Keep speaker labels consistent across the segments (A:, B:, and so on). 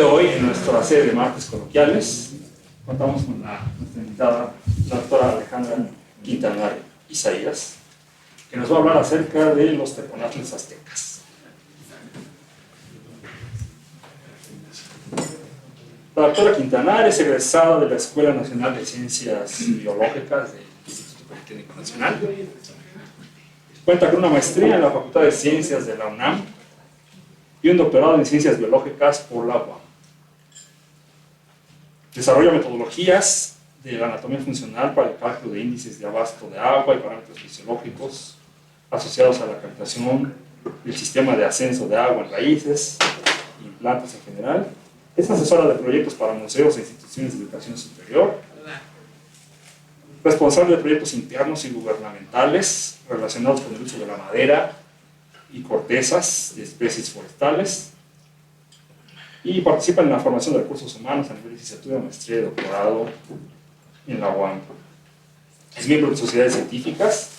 A: Hoy en nuestra serie de martes coloquiales contamos con nuestra invitada, la doctora Alejandra Quintanar Isaías, que nos va a hablar acerca de los teponaztles aztecas. La doctora Quintanar es egresada de la Escuela Nacional de Ciencias Biológicas del Instituto Politécnico Nacional. Cuenta con una maestría en la Facultad de Ciencias de la UNAM y un doctorado en Ciencias Biológicas por la UAM. Desarrolla metodologías de la anatomía funcional para el cálculo de índices de abasto de agua y parámetros fisiológicos asociados a la captación del sistema de ascenso de agua en raíces y plantas en general. Es asesora de proyectos para museos e instituciones de educación superior. Responsable de proyectos internos y gubernamentales relacionados con el uso de la madera y cortezas de especies forestales. Y participa en la formación de recursos humanos a nivel de licenciatura, maestría y doctorado en la UAM. Es miembro de sociedades científicas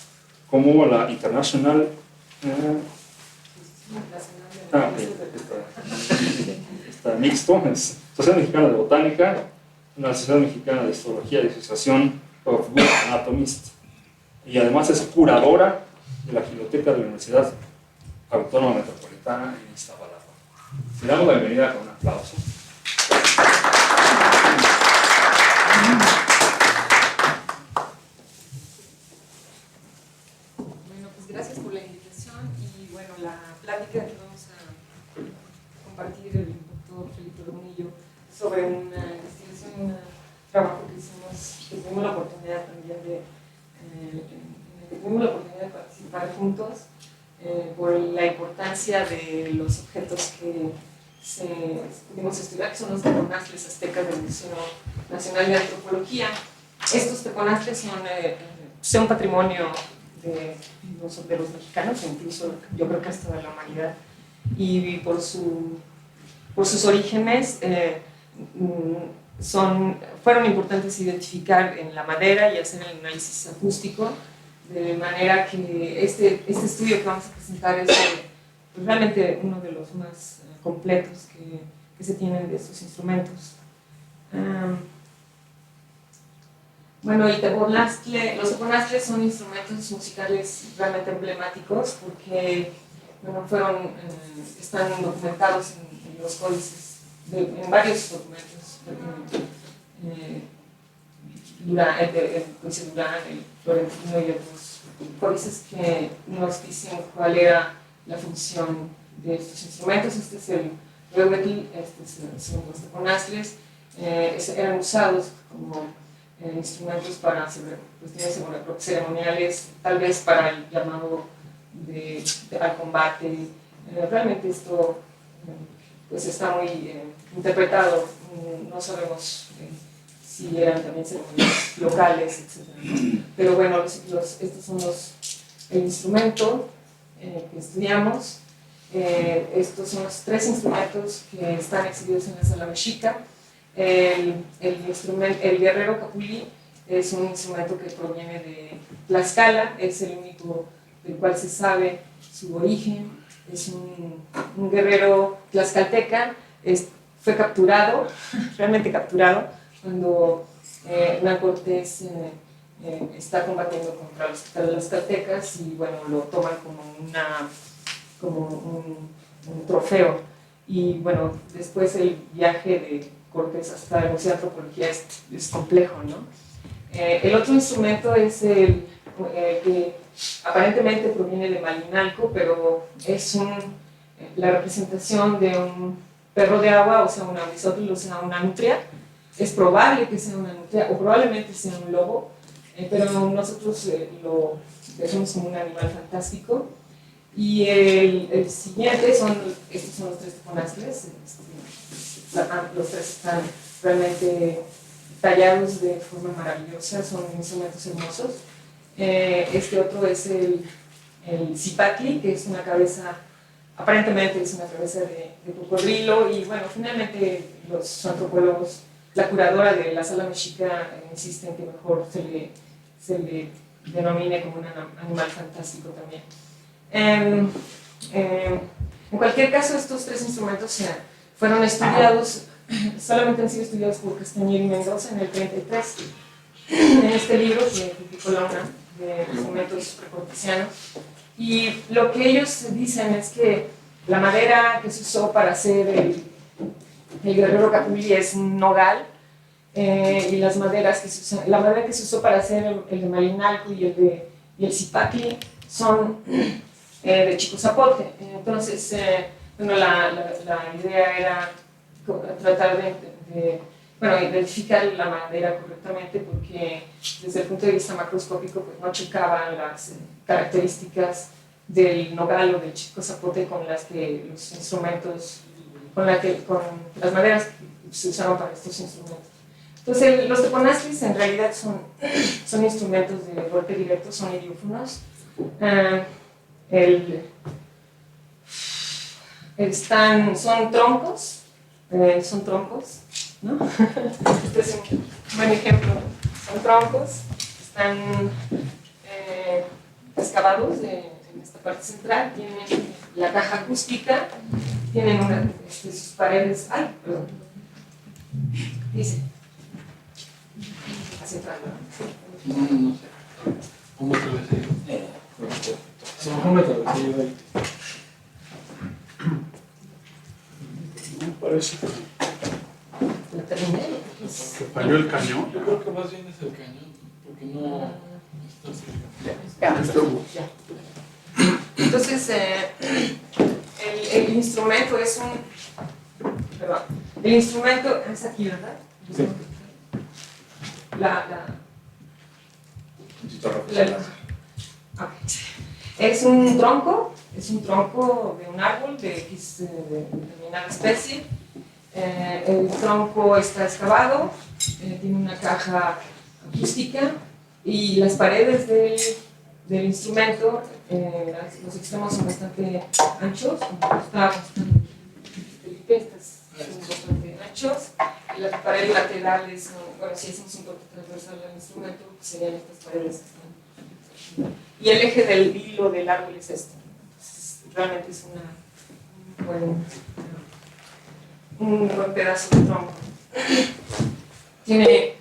A: como la International está mixto, es Sociedad Mexicana de Botánica, la Sociedad Mexicana de Histología y Asociación of Good Anatomists, y además es curadora de la Biblioteca de la Universidad Autónoma Metropolitana en Iztapalapa. Le damos la bienvenida con un aplauso.
B: Bueno, pues gracias por la invitación y bueno, la plática que vamos a compartir el doctor Felipe Romunillo sobre una investigación, un trabajo que hicimos, que tuvimos la oportunidad también de participar juntos por la importancia de los objetos que pudimos estudiar, que son los teponaztles aztecas del Museo Nacional de Antropología. Estos teponaztles son patrimonio de los mexicanos, incluso yo creo que hasta de la humanidad, y por sus orígenes fueron importantes identificar en la madera y hacer el análisis acústico, de manera que este estudio que vamos a presentar es realmente uno de los más completos que se tienen de estos instrumentos. Bueno, los teponaztles son instrumentos musicales realmente emblemáticos porque bueno, están documentados en los códices, en varios documentos, el Códice Durán, el Florentino y otros códices que nos dicen cuál era la función de estos instrumentos. Este es el rebequí, son los teponaztles, eran usados como instrumentos para cuestiones ceremoniales, tal vez para el llamado al combate. Realmente esto pues está muy interpretado, no sabemos si eran también ceremonias locales, etc. Pero bueno, estos son el instrumento que estudiamos. Estos son los tres instrumentos que están exhibidos en la sala mexica. El guerrero capulí es un instrumento que proviene de Tlaxcala, es el único del cual se sabe su origen. Es un guerrero tlaxcalteca, fue capturado, realmente capturado, cuando Hernán Cortés está combatiendo contra los tlaxcaltecas y bueno, lo toman como un trofeo. Y bueno, después el viaje de Cortés hasta el Museo de Antropología es complejo, ¿no? El otro instrumento es el que aparentemente proviene de Malinalco, pero es la representación de un perro de agua, o sea, un aguizotl, o sea, una nutria. Es probable que sea una nutria, o probablemente sea un lobo, pero nosotros lo vemos como un animal fantástico. Y el siguiente estos son los tres teponaztles. Los tres están realmente tallados de forma maravillosa, son instrumentos hermosos. Este otro es el zipatli, que es una cabeza, aparentemente es una cabeza de cocodrilo, y bueno, finalmente los antropólogos, la curadora de la sala mexica insiste en que mejor se le denomine como un animal fantástico también. En cualquier caso, estos tres instrumentos fueron estudiados solamente han sido estudiados por Castañer y Mendoza en el 33. En este libro que publicó la UNAM, de instrumentos precortesianos. Y lo que ellos dicen es que la madera que se usó para hacer el guerrero capulli es un nogal, y las maderas que se usan, la madera que se usó para hacer el de Malinalco y el zipacli son de Chico Zapote. Entonces, bueno, la idea era tratar de identificar la madera correctamente, porque desde el punto de vista macroscópico pues no chocaban las características del nogal o del Chico Zapote con las que los instrumentos, con las maderas que se usaron para estos instrumentos. Entonces, los teponaztlis en realidad son instrumentos de golpe directo, son idiófonos. Son troncos, ¿no? Este es un buen ejemplo. Son troncos, están excavados en esta parte central, tienen la caja acústica, tienen sus paredes. Ay, perdón. Dice. Hacia atrás, ¿no?
C: No sé. ¿Cómo te ves ahí?
A: Se bajó una travesía de ahí.
C: No parece
B: La terminé.
C: que falló el cañón. Yo creo que más bien es el cañón, porque no está cerca.
B: Ya. Entonces, el instrumento es un... Perdón. El instrumento es aquí, ¿verdad?
A: Sí.
B: Ok. Es un tronco de un árbol de determinada especie. El tronco está excavado, tiene una caja acústica y las paredes del instrumento, los extremos son bastante anchos, como está Felipe, estas son bastante anchos. Y las paredes laterales son, bueno, si hacemos un corte transversal al instrumento, pues serían estas paredes que están. Y el eje del hilo del árbol es este. Entonces, realmente es un buen pedazo de tronco. Tiene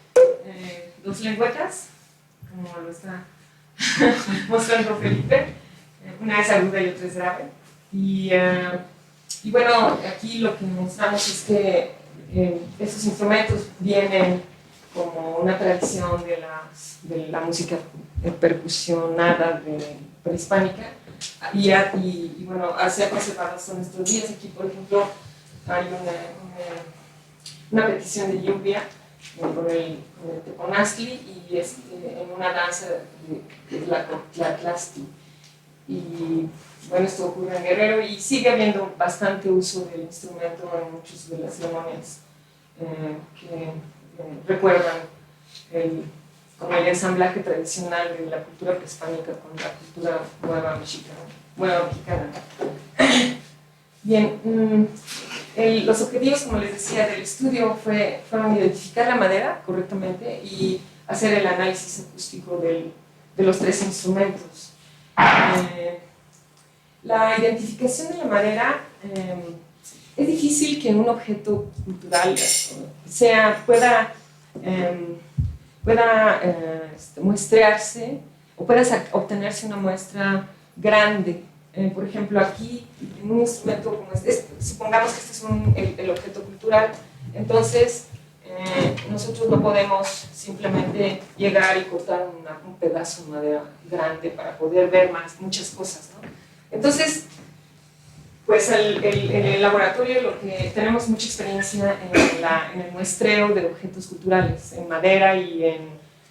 B: dos lengüetas, como lo está mostrando Felipe. Una es aguda y otra es grave. Y bueno, aquí lo que mostramos es que estos instrumentos vienen como una tradición de la música percusionada prehispánica y bueno, se ha conservado hasta nuestros días. Aquí, por ejemplo, hay una petición de lluvia con el teponaztli y en una danza de la tlaxtli. Y bueno, esto ocurre en Guerrero y sigue habiendo bastante uso del instrumento en muchas de las ceremonias que recuerdan como el ensamblaje tradicional de la cultura prehispánica con la cultura nueva mexicana. Bien, los objetivos, como les decía, del estudio fueron identificar la madera correctamente y hacer el análisis acústico de los tres instrumentos. La identificación de la madera, es difícil que un objeto cultural pueda muestrearse o pueda obtenerse una muestra grande. Por ejemplo, aquí, en un instrumento como este, supongamos que este es el objeto cultural, entonces nosotros no podemos simplemente llegar y cortar un pedazo de madera grande para poder ver muchas cosas, ¿no? Entonces, pues en el laboratorio lo que tenemos mucha experiencia en el muestreo de objetos culturales, en madera y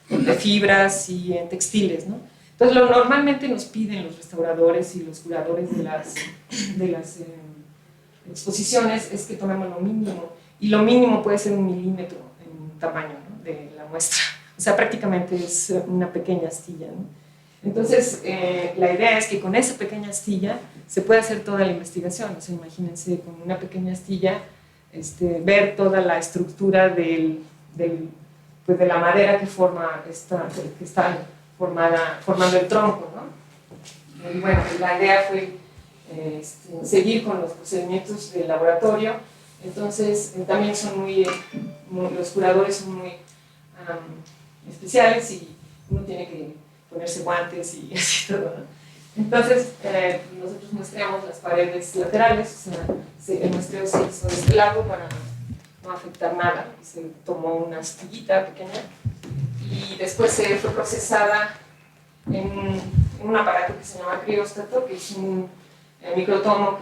B: de fibras y en textiles, ¿no? Entonces, normalmente nos piden los restauradores y los curadores de las exposiciones es que tomemos lo mínimo, y lo mínimo puede ser 1 milímetro en tamaño, ¿no?, de la muestra. O sea, prácticamente es una pequeña astilla, ¿no? Entonces, la idea es que con esa pequeña astilla se puede hacer toda la investigación. O sea, imagínense con una pequeña astilla ver toda la estructura de la madera que está formando el tronco, ¿no? Y bueno, la idea fue seguir con los procedimientos del laboratorio Entonces, también son los curadores son muy especiales y uno tiene que ponerse guantes y así todo, ¿no? Entonces, nosotros muestreamos las paredes laterales, o sea, el muestreo se hizo de este lado para no afectar nada. Se tomó una astillita pequeña y después se fue procesada en un aparato que se llama crióstato, que es un microtomo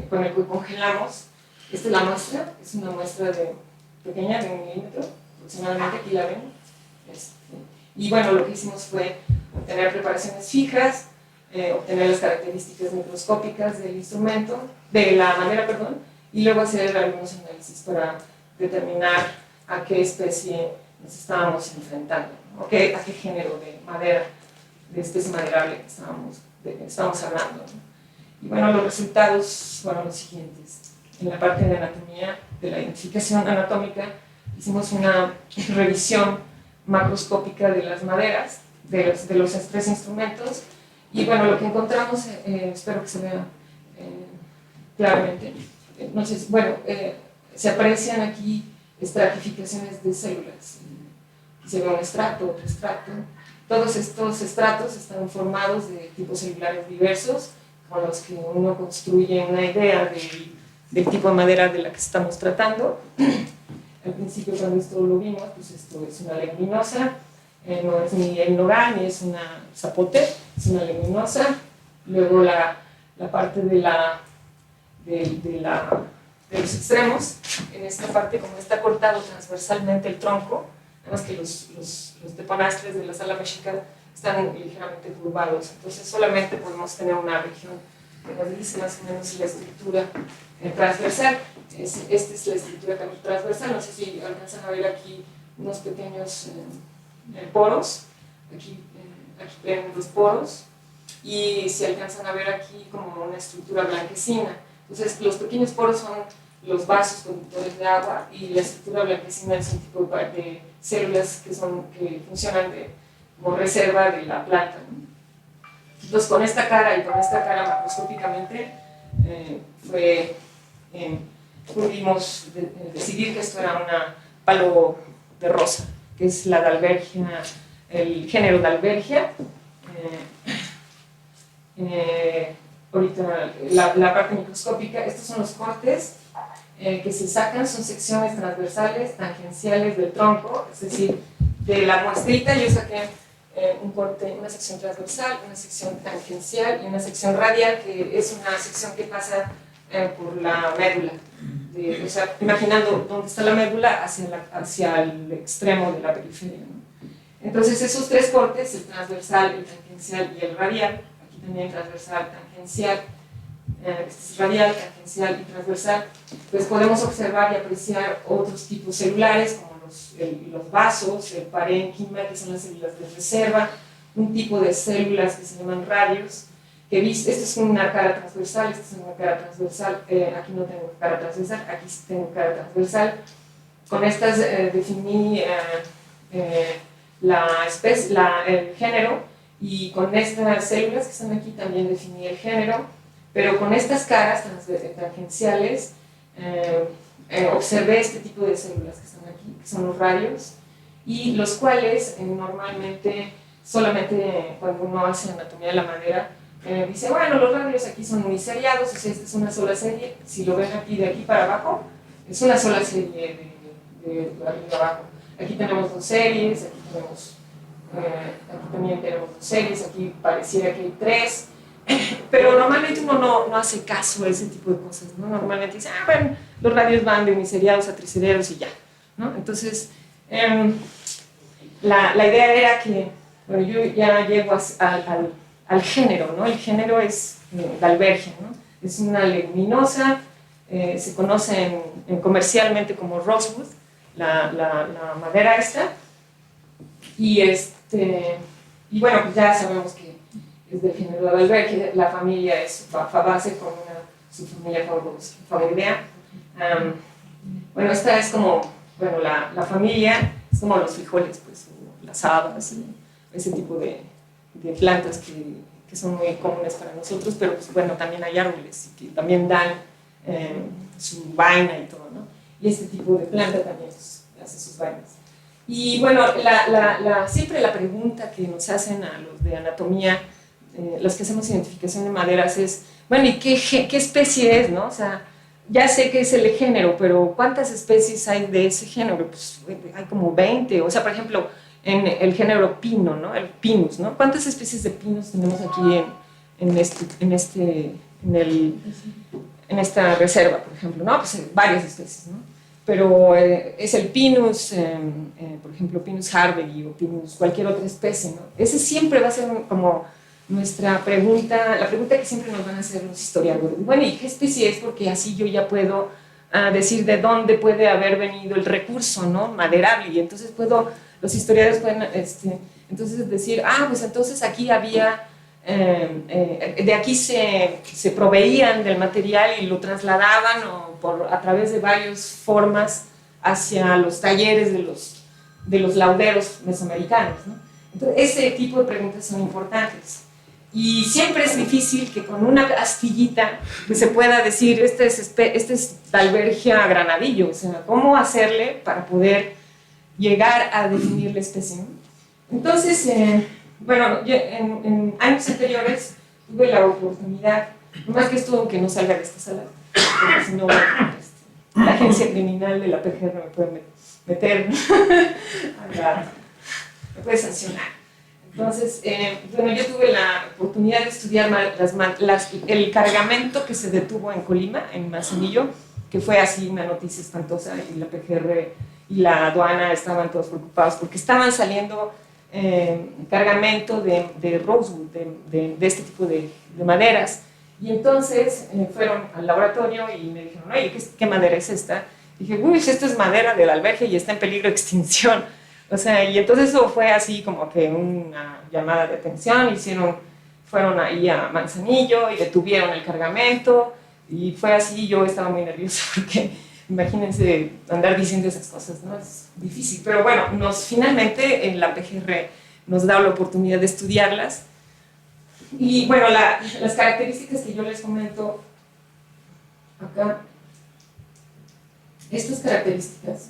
B: con el que congelamos. Esta es la muestra, es una muestra pequeña de 1 milímetro, aproximadamente, aquí la ven. Y bueno, lo que hicimos fue obtener preparaciones fijas, obtener las características microscópicas del instrumento, de la madera, perdón, y luego hacer algunos análisis para determinar a qué especie nos estábamos enfrentando, ¿no? A qué género de madera, de especie maderable estábamos hablando, ¿no? Y bueno, los resultados fueron los siguientes. En la parte de anatomía, de la identificación anatómica, hicimos una revisión macroscópica de las maderas, de los 3 instrumentos, y bueno, lo que encontramos, espero que se vea claramente. Entonces, bueno, se aprecian aquí estratificaciones de células. Se ve un estrato, otro estrato. Todos estos estratos están formados de tipos celulares diversos, con los que uno construye una idea del tipo de madera de la que estamos tratando. Al principio, cuando esto lo vimos, pues esto es una leguminosa, no es ni el nogal ni es una zapote, es una leguminosa. Luego la parte de los extremos, en esta parte, como está cortado transversalmente el tronco, además que los teponastres de la sala mexica están ligeramente curvados, entonces solamente podemos tener una región que nos dice más o menos la estructura transversal. Esta es la estructura transversal, no sé si alcanzan a ver aquí unos pequeños poros, aquí ven los poros, y si alcanzan a ver aquí como una estructura blanquecina. Entonces los pequeños poros son los vasos conductores de agua, y la estructura blanquecina es un tipo de células que funcionan como reserva de la planta, ¿no? Entonces con esta cara y con esta cara macroscópicamente pudimos decidir que esto era una palo de rosa, que es la Dalbergia, el género Dalbergia. Ahorita la parte microscópica, estos son los cortes que se sacan, son secciones transversales, tangenciales del tronco, es decir, de la muestrita yo saqué un corte, una sección transversal, una sección tangencial y una sección radial, que es una sección que pasa por la médula. O sea, imaginando dónde está la médula hacia el extremo de la periferia, ¿no? Entonces esos 3 cortes, el transversal, el tangencial y el radial, aquí también transversal, tangencial, este es radial, tangencial y transversal, pues podemos observar y apreciar otros tipos celulares como los vasos, el parénquima, que son las células de reserva, un tipo de células que se llaman radios, esta es una cara transversal, esta es una cara transversal, aquí no tengo cara transversal, aquí sí tengo cara transversal. Con estas definí el género, y con estas células que están aquí también definí el género, pero con estas caras tangenciales observé este tipo de células que están aquí, que son los radios, y los cuales normalmente, solamente cuando uno hace anatomía de la madera, dice, bueno, los radios aquí son uniseriados, o sea, esta es una sola serie, si lo ven aquí de aquí para abajo, es una sola serie de arriba abajo. Aquí tenemos 2 series, aquí también tenemos 2 series, aquí pareciera que hay 3, pero normalmente uno no hace caso a ese tipo de cosas, ¿no? Normalmente dice, bueno, los radios van de uniseriados a triseriados y ya, ¿no? Entonces, la idea era que, bueno, yo ya llego al género, ¿no? El género es Dalbergia, ¿no? Es una leguminosa, se conoce comercialmente como rosewood, la madera esta, y bueno, pues ya sabemos que es del género Dalbergia, la familia es Fabaceae con una subfamilia Faboidea. Bueno, esta es como, bueno, la familia es como los frijoles, pues, o las habas, ese tipo de plantas que son muy comunes para nosotros, pero pues bueno, también hay árboles que también dan su vaina y todo, ¿no? Y este tipo de planta también hace sus vainas. Y bueno, siempre la pregunta que nos hacen a los de anatomía, los que hacemos identificación de maderas es, bueno, ¿y qué especie es, no? O sea, ya sé que es el género, pero ¿cuántas especies hay de ese género? Pues hay como 20, o sea, por ejemplo, en el género pino, ¿no? El pinus, ¿no? ¿Cuántas especies de pinos tenemos aquí en esta reserva, por ejemplo? No, pues varias especies, ¿no? Pero es el Pinus, por ejemplo, Pinus hardeggi o Pinus cualquier otra especie, ¿no? Ese siempre va a ser como nuestra pregunta, la pregunta que siempre nos van a hacer los historiadores. Bueno, ¿y qué especie es? Porque así yo ya puedo decir de dónde puede haber venido el recurso, ¿no? Maderable, y entonces los historiadores pueden entonces decir, pues entonces aquí había, de aquí se proveían del material y lo trasladaban a través de varias formas hacia los talleres de los lauderos mesoamericanos, ¿no? Entonces, ese tipo de preguntas son importantes. Y siempre es difícil que con una astillita pues, se pueda decir, este es Dalbergia granadillo, o sea, ¿cómo hacerle para poder llegar a definir la especie, ¿no? Entonces, bueno, yo en años anteriores tuve la oportunidad, nomás que esto que no salga de esta sala, porque si no, la agencia criminal de la PGR me puede meter, me puede sancionar. Entonces, bueno, yo tuve la oportunidad de estudiar el cargamento que se detuvo en Colima, en Manzanillo, que fue así una noticia espantosa, y la PGR y la aduana estaban todos preocupados porque estaban saliendo cargamento de rosewood, de este tipo de maderas. Y entonces fueron al laboratorio y me dijeron, oye, ¿qué madera es esta? Y dije, uy, esta es madera de Dalbergia y está en peligro de extinción. O sea, y entonces eso fue así como que una llamada de atención, fueron ahí a Manzanillo y detuvieron el cargamento, y fue así, yo estaba muy nerviosa porque imagínense andar diciendo esas cosas, ¿no? Es difícil, pero bueno, finalmente en la PGR nos da la oportunidad de estudiarlas. Y bueno, las características que yo les comento acá, estas características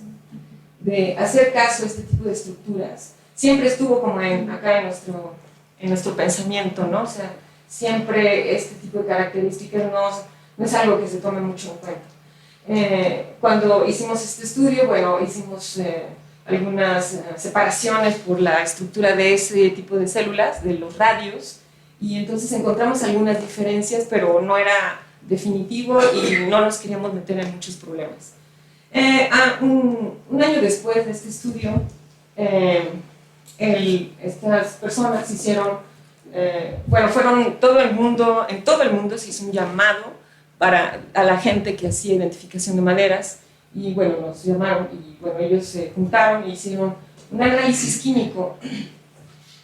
B: de hacer caso a este tipo de estructuras, siempre estuvo como acá en nuestro pensamiento, ¿no? O sea, siempre este tipo de características no es algo que se tome mucho en cuenta. Cuando hicimos este estudio, bueno, hicimos algunas separaciones por la estructura de ese tipo de células, de los radios, y entonces encontramos algunas diferencias, pero no era definitivo y no nos queríamos meter en muchos problemas. Un año después de este estudio, estas personas hicieron, en todo el mundo se hizo un llamado a la gente que hacía identificación de maderas, y bueno, nos llamaron, y bueno, ellos se juntaron y hicieron un análisis químico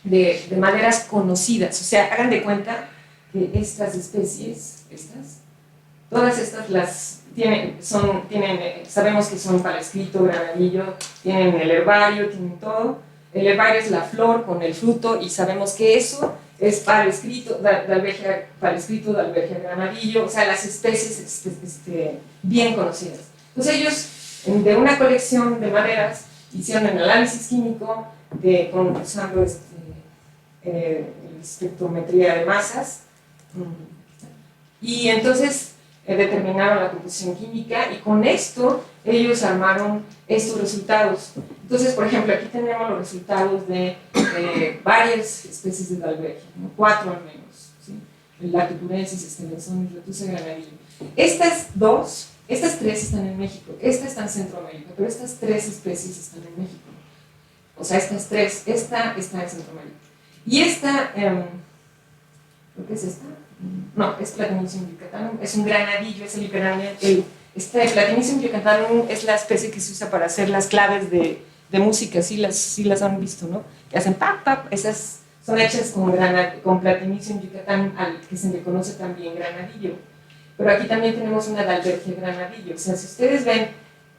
B: de maderas conocidas. O sea, hagan de cuenta que estas especies, todas estas sabemos que son palescrito, granadillo, tienen el herbario, tienen todo. El herbario es la flor con el fruto, y sabemos que eso es palescrito, Dalbergia granadillo, o sea, las especies bien conocidas. Entonces ellos, de una colección de maderas, hicieron el análisis químico usando espectrometría de masas, y entonces determinaron la composición química, y con esto ellos armaron estos resultados. Entonces, por ejemplo, aquí tenemos los resultados de varias especies de Dalbergia, ¿no? 4 al menos, ¿sí? El Lactocurensis, Estelenzonis, Retusa, Granadillo. Estas 3 están en México, esta está en Centroamérica, pero estas 3 especies están en México. O sea, esta está en Centroamérica. Y esta, ¿qué es esta? No, es Platanicium yucatanum, es un granadillo, es este Platanicium yucatanum es la especie que se usa para hacer las claves de música, sí las han visto, ¿no? Que hacen pap, pap, esas son hechas con Platanicium yucatanum, al que se le conoce también granadillo. Pero aquí también tenemos una Dalbergia granadillo. O sea, si ustedes ven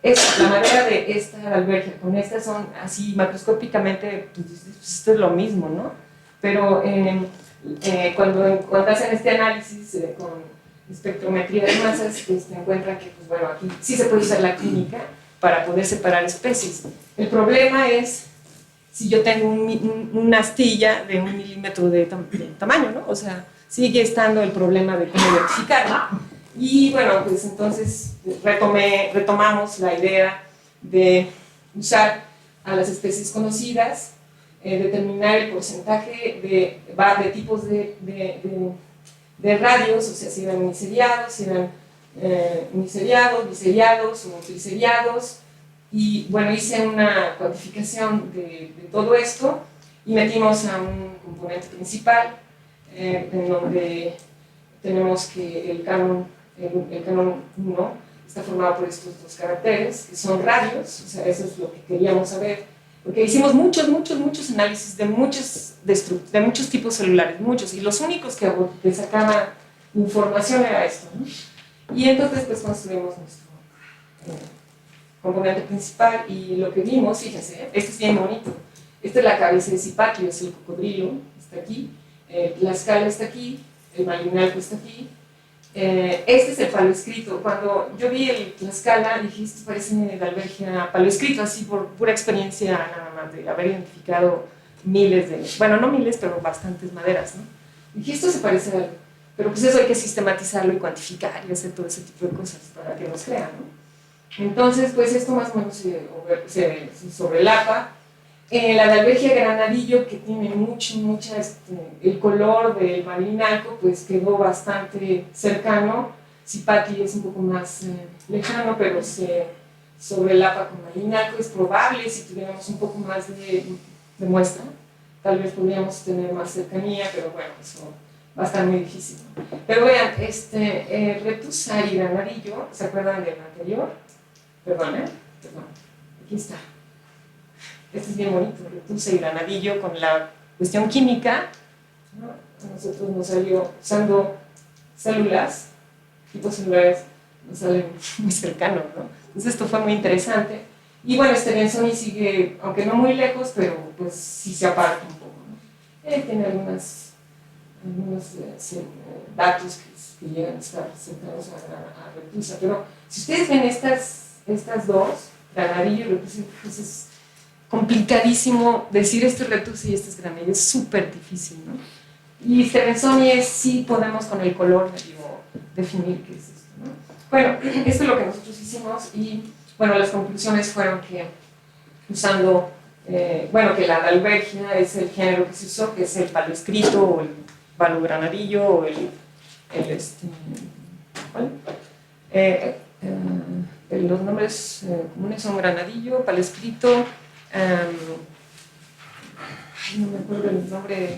B: la madera de esta Dalbergia con estas, son así macroscópicamente, pues esto es lo mismo, ¿no? Pero cuando hacen este análisis espectrometría de masas, encuentran que, pues bueno, aquí sí se puede usar la química para poder separar especies. El problema es si yo tengo una astilla de 1 milímetro de tamaño, ¿no? O sea, sigue estando el problema de cómo identificarlo. Y bueno, pues entonces retomamos la idea de usar a las especies conocidas, determinar el porcentaje de tipos de radios, o sea, si eran uniseriados, si eran uniseriados, biseriados o triseriados. Y bueno, hice una cuantificación de todo esto y metimos a un componente principal en donde tenemos que el canon 1 está formado por estos 2 caracteres, que son radios, o sea, eso es lo que queríamos saber, porque hicimos muchos análisis de muchos tipos celulares, muchos, y los únicos que sacaban información era esto, ¿no? Y entonces pues construimos nuestro componente principal, y lo que vimos, fíjense, este es bien bonito, esta es la cabeza de Zipatrio, es el cocodrilo, está aquí, la escala está aquí, el malinalco está aquí, este es el palo escrito. Cuando yo vi la escala dije, esto parece de Dalbergia palo escrito, así por pura experiencia nada más de haber identificado miles de, bueno, no miles, pero bastantes maderas, ¿no? Dije, esto se parece a algo, pero pues eso hay que sistematizarlo y cuantificar y hacer todo ese tipo de cosas para que nos crean, ¿no? Entonces, pues esto más o menos se sobrelapa. La Dalbergia granadillo, que tiene el color del malinalco, pues quedó bastante cercano. Zipatri es un poco más lejano, pero se sobrelapa con malinalco. Es probable, si tuviéramos un poco más de muestra, tal vez podríamos tener más cercanía, pero bueno, eso va a estar muy difícil. Pero vean, Retusa y granadillo, ¿se acuerdan del anterior? Perdón, aquí está. Este es bien bonito, Retusa y granadillo con la cuestión química, ¿no? A nosotros nos salió usando células, tipos celulares, nos salen muy cercanos, ¿no? Entonces esto fue muy interesante. Y bueno, Benzoni sigue, aunque no muy lejos, pero pues sí se aparta un poco, ¿no? Tiene algunos datos que llegan a estar cercanos a Retusa, pero si ustedes ven estas dos, granadillo y Retusa, pues es complicadísimo decir esto es Retusa y esto es granadillo, es súper difícil, ¿no? Y Benzoni sí podemos con el color definir qué es esto, ¿no? Bueno, esto es lo que nosotros hicimos y bueno, las conclusiones fueron que usando, que la Dalbergia es el género que se usó, que es el palo escrito o el palo granadillo o ¿cuál? Los nombres comunes son granadillo, palo escrito, no me acuerdo el nombre.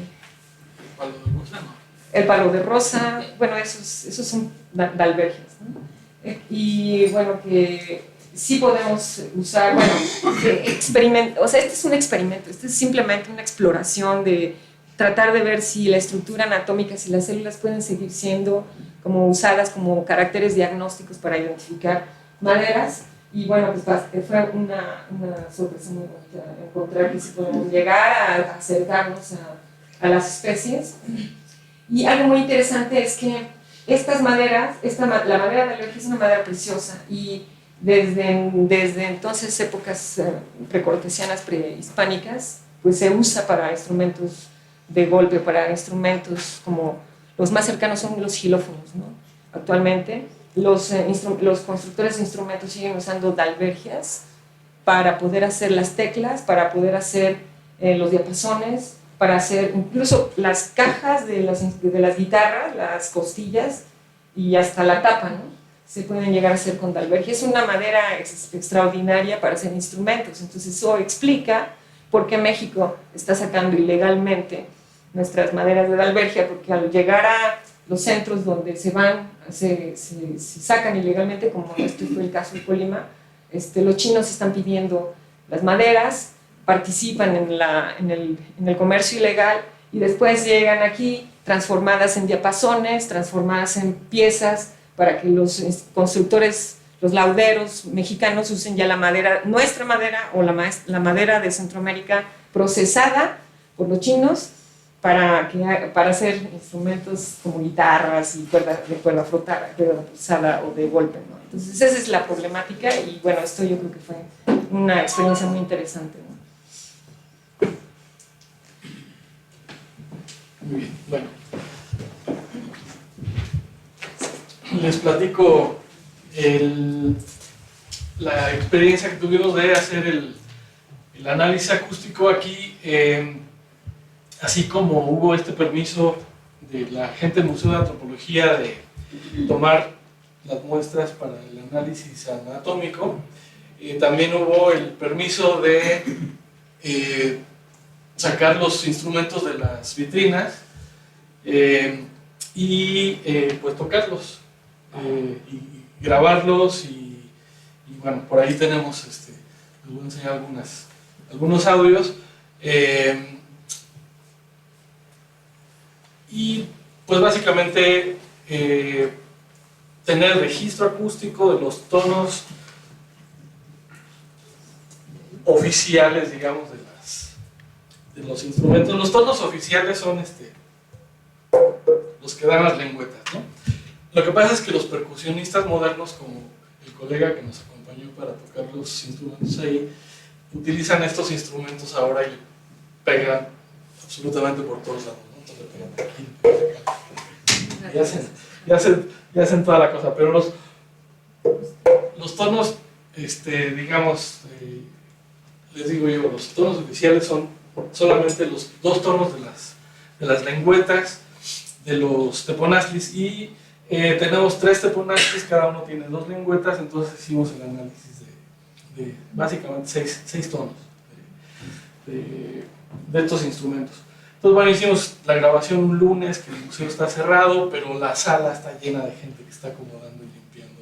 C: ¿Palo de rosa, no?
B: El palo de rosa, bueno, esos son dalbergias, ¿no? Y bueno, que sí podemos usar, bueno, o sea, este es un experimento, este es simplemente una exploración de tratar de ver si la estructura anatómica, si las células pueden seguir siendo como usadas como caracteres diagnósticos para identificar maderas. Y bueno, pues fue una sorpresa muy bonita encontrar que sí podemos llegar a acercarnos a las especies. Y algo muy interesante es que estas maderas, la madera de Dalbergia es una madera preciosa y desde entonces épocas precortesianas, prehispánicas, pues se usa para instrumentos de golpe, para instrumentos como los más cercanos son los xilófonos, ¿no? Actualmente los constructores de instrumentos siguen usando dalbergias para poder hacer las teclas, para poder hacer los diapasones, para hacer incluso las cajas de las guitarras, las costillas y hasta la tapa, ¿no? Se pueden llegar a hacer con dalbergia. Es una madera extraordinaria para hacer instrumentos. Entonces eso explica por qué México está sacando ilegalmente nuestras maderas de dalbergia, porque al llegar a los centros donde se sacan ilegalmente, como este fue el caso de Colima, los chinos están pidiendo las maderas, participan en el comercio ilegal y después llegan aquí transformadas en diapasones, transformadas en piezas para que los constructores, los lauderos mexicanos usen ya la madera, nuestra madera o la madera de Centroamérica procesada por los chinos para hacer instrumentos como guitarras y de cuerda frotada, cuerda pulsada o de golpe, ¿no? Entonces esa es la problemática y bueno, esto yo creo que fue una experiencia muy interesante, ¿no?
C: Muy bien, bueno. Les platico la experiencia que tuvimos de hacer el análisis acústico aquí, así como hubo este permiso de la gente del Museo de Antropología de tomar las muestras para el análisis anatómico, también hubo el permiso de sacar los instrumentos de las vitrinas y pues tocarlos y grabarlos y bueno, por ahí tenemos, les voy a enseñar algunos audios y pues básicamente tener registro acústico de los tonos oficiales, digamos, de los instrumentos. Los tonos oficiales son los que dan las lengüetas, ¿no? Lo que pasa es que los percusionistas modernos, como el colega que nos acompañó para tocar los instrumentos ahí, utilizan estos instrumentos ahora y pegan absolutamente por todos lados, ¿no? Entonces pegan aquí, pegan acá, y hacen toda la cosa, pero los tonos, digamos, les digo yo, los tonos oficiales son solamente los dos tonos de las lengüetas, de los teponazlis, y tenemos 3 teponazlis, cada uno tiene 2 lengüetas, entonces hicimos el análisis de básicamente 6 tonos de estos instrumentos. Entonces, bueno, hicimos la grabación un lunes, que el museo está cerrado, pero la sala está llena de gente que está acomodando y limpiando,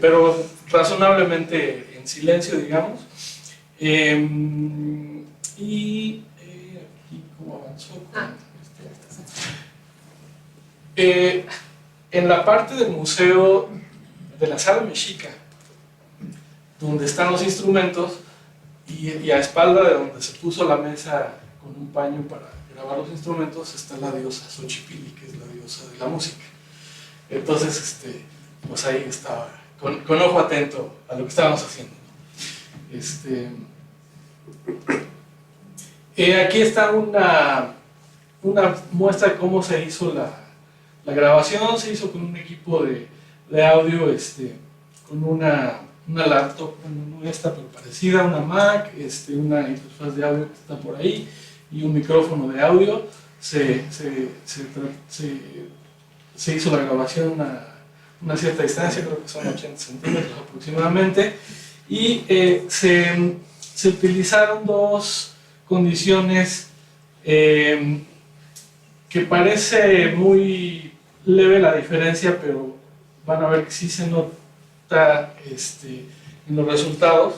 C: pero razonablemente en silencio, digamos. Y aquí, ¿cómo avanzó? En la parte del museo de la sala mexica, donde están los instrumentos, y a espalda de donde se puso la mesa con un paño para grabar los instrumentos, está la diosa Xochipilli, que es la diosa de la música. Entonces, pues ahí estaba, con ojo atento a lo que estábamos haciendo, ¿no? Aquí está una muestra de cómo se hizo la grabación. Se hizo con un equipo de audio, con una laptop, no esta, pero parecida, una Mac, una interfaz de audio que está por ahí y un micrófono de audio. Se hizo la grabación a una cierta distancia, creo que son 80 centímetros aproximadamente, y se utilizaron 2 condiciones que parece muy leve la diferencia, pero van a ver que sí se nota en los resultados.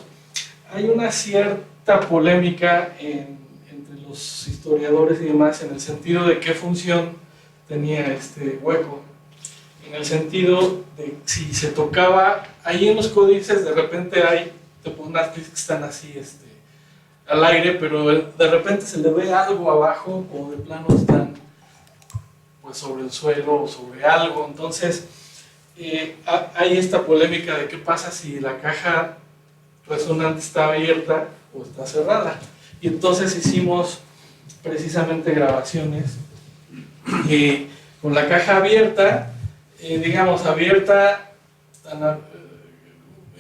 C: Hay una cierta polémica entre los historiadores y demás en el sentido de qué función tenía este hueco, en el sentido de si se tocaba ahí en los códices. De repente hay teponazlis que están así al aire, pero de repente se le ve algo abajo, o de plano están pues sobre el suelo o sobre algo. Entonces hay esta polémica de qué pasa si la caja resonante está abierta o está cerrada, y entonces hicimos precisamente grabaciones con la caja abierta, digamos abierta,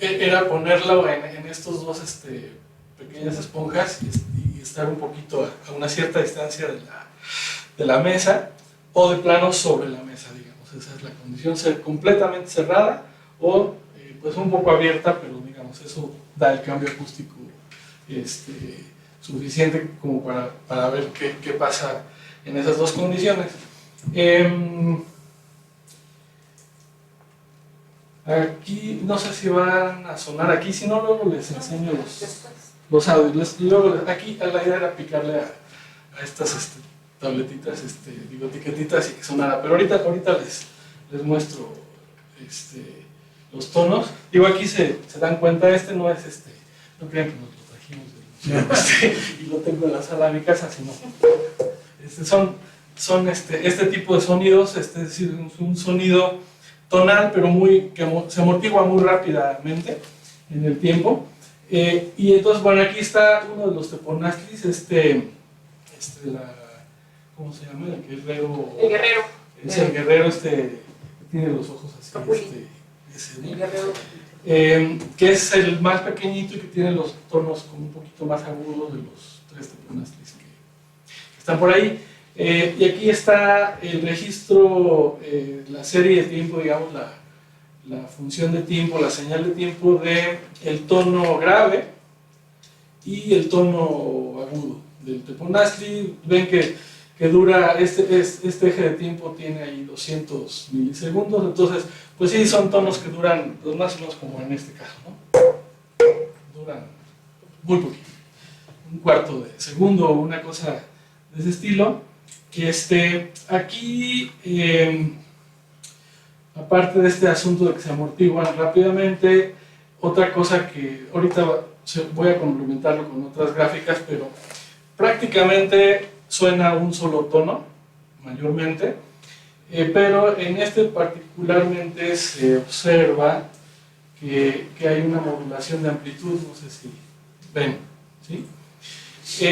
C: era ponerlo en estos 2 pequeñas esponjas y estar un poquito a una cierta distancia de la mesa, o de plano sobre la mesa, digamos. Esa es la condición, ser completamente cerrada o pues un poco abierta, pero digamos eso da el cambio acústico suficiente como para ver qué pasa en esas 2 condiciones. Aquí no sé si van a sonar aquí, si no luego les enseño los audios. Aquí la idea era picarle a estas tabletitas, etiquetitas y que sonara, pero ahorita les muestro los tonos. Digo, aquí se dan cuenta, no es no crean que nos lo trajimos del museo y lo tengo en la sala de mi casa, sino Son este tipo de sonidos, es decir, un sonido tonal, pero se amortigua muy rápidamente en el tiempo. Y entonces, bueno, aquí está uno de los teponaztlis, ¿cómo se llama? El guerrero.
B: El guerrero.
C: Es el guerrero, que tiene los ojos así. Ese, ¿no?
B: El guerrero.
C: Que es el más pequeñito y que tiene los tonos como un poquito más agudos de los 3 teponaztlis que están por ahí. Y aquí está el registro, la serie de tiempo, digamos, la función de tiempo, la señal de tiempo del tono grave y el tono agudo del teponaztli. Ven que dura, este eje de tiempo tiene ahí 200 milisegundos, entonces, pues sí, son tonos que duran, pues más o menos como en este caso, ¿no? Duran muy poquito, un cuarto de segundo o una cosa de ese estilo. Aquí, aparte de este asunto de que se amortiguan rápidamente, otra cosa que ahorita voy a complementarlo con otras gráficas, pero prácticamente suena un solo tono, mayormente, pero en este particularmente se observa que hay una modulación de amplitud, no sé si ven, ¿sí?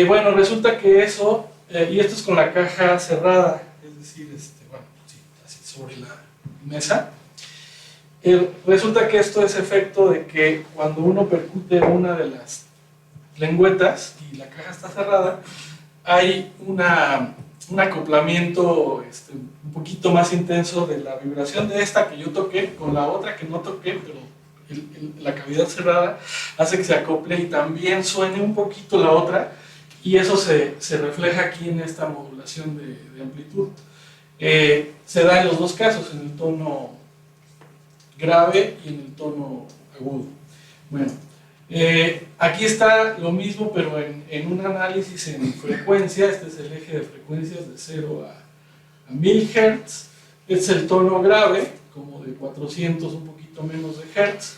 C: Bueno, resulta que eso, y esto es con la caja cerrada, es decir, bueno, sí, así sobre la mesa. Resulta que esto es efecto de que cuando uno percute una de las lengüetas y la caja está cerrada, hay un acoplamiento un poquito más intenso de la vibración de esta que yo toqué con la otra que no toqué, pero la cavidad cerrada hace que se acople y también suene un poquito la otra, y eso se refleja aquí en esta modulación de amplitud. Se da en los dos casos, en el tono grave y en el tono agudo. Bueno, aquí está lo mismo, pero en un análisis en frecuencia. Este es el eje de frecuencias de 0 a 1000 Hz. Este es el tono grave, como de 400, un poquito menos de Hz,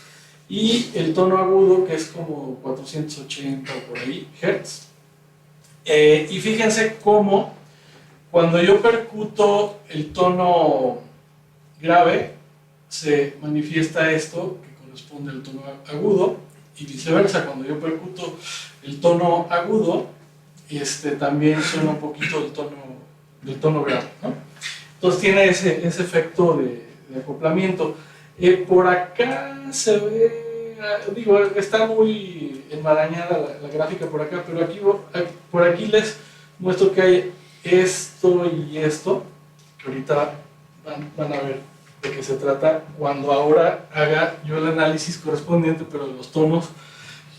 C: y el tono agudo, que es como 480 o por ahí Hz. Y fíjense cómo cuando yo percuto el tono grave se manifiesta esto que corresponde al tono agudo, y viceversa. Cuando yo percuto el tono agudo, también suena un poquito del tono grave, ¿no? Entonces tiene ese efecto de acoplamiento. Por acá se ve, digo, está muy enmarañada la gráfica por acá, pero por aquí les muestro que hay esto y esto, que ahorita van a ver de qué se trata cuando ahora haga yo el análisis correspondiente, pero de los tonos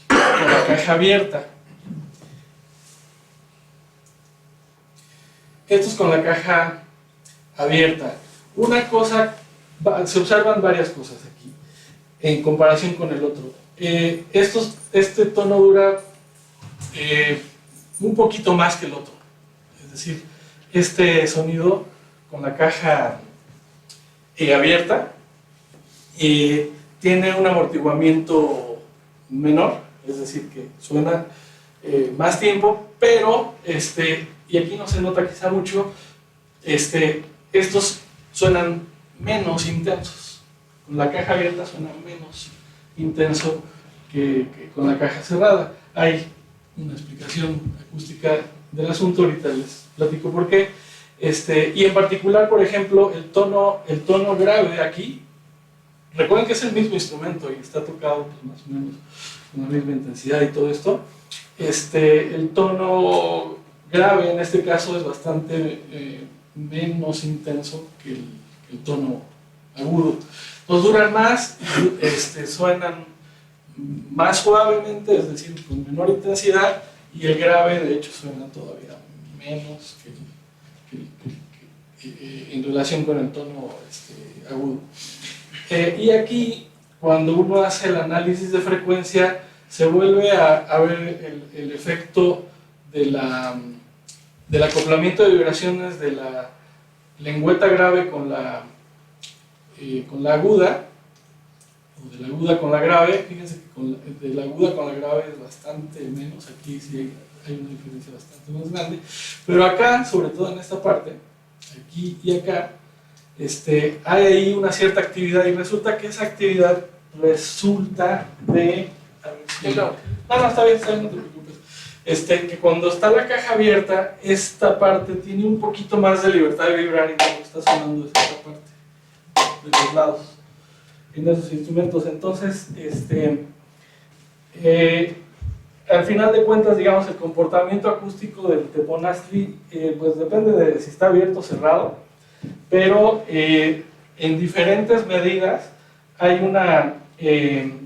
C: con la caja abierta. Esto es con la caja abierta. Una cosa, se observan varias cosas aquí en comparación con el otro. Este tono dura un poquito más que el otro, es decir, este sonido con la caja abierta tiene un amortiguamiento menor, es decir, que suena más tiempo, pero y aquí no se nota quizá mucho, estos suenan menos intensos. Con la caja abierta suena menos intenso que con la caja cerrada. Hay una explicación acústica del asunto, ahorita les platico por qué. Y en particular, por ejemplo, el tono grave aquí, recuerden que es el mismo instrumento y está tocado pues, más o menos con la misma intensidad y todo esto. El tono grave en este caso es bastante menos intenso que el tono agudo. Los duran más, suenan más suavemente, es decir, con menor intensidad, y el grave de hecho suena todavía menos en relación con el tono agudo. Y aquí, cuando uno hace el análisis de frecuencia, se vuelve a ver el efecto del acoplamiento de vibraciones de la lengüeta grave con la aguda, o de la aguda con la grave. Fíjense que de la aguda con la grave es bastante menos, aquí sí hay una diferencia bastante más grande, pero acá, sobre todo en esta parte, aquí y acá, hay ahí una cierta actividad, y resulta que esa actividad resulta de... A ver si, no, está bien, no te preocupes. Que cuando está la caja abierta, esta parte tiene un poquito más de libertad de vibrar, y cuando está sonando es esta parte de los lados en esos instrumentos. Entonces, al final de cuentas, digamos, el comportamiento acústico del teponaztli pues depende de si está abierto o cerrado, pero en diferentes medidas hay un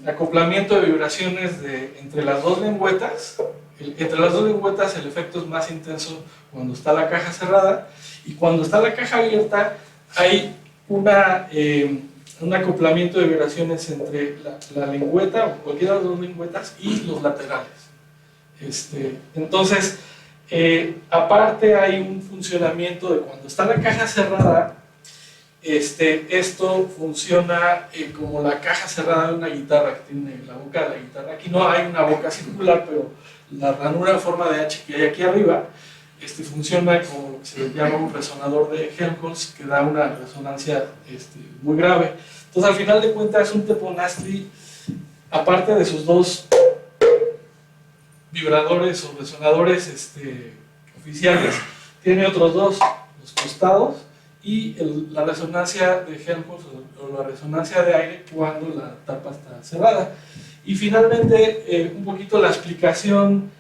C: acoplamiento de vibraciones entre las dos lengüetas. Entre las dos lengüetas el efecto es más intenso cuando está la caja cerrada, y cuando está la caja abierta hay un acoplamiento de vibraciones entre la lengüeta, o cualquiera de las dos lengüetas, y los laterales. Entonces, aparte hay un funcionamiento de cuando está la caja cerrada. Esto funciona como la caja cerrada de una guitarra, que tiene la boca de la guitarra. Aquí no hay una boca circular, pero la ranura en forma de H que hay aquí arriba funciona como lo que se llama un resonador de Helmholtz, que da una resonancia muy grave. Entonces, al final de cuentas, un teponaztli, aparte de sus dos vibradores o resonadores oficiales, tiene otros dos, los costados, y la resonancia de Helmholtz o la resonancia de aire cuando la tapa está cerrada. Y finalmente, un poquito la explicación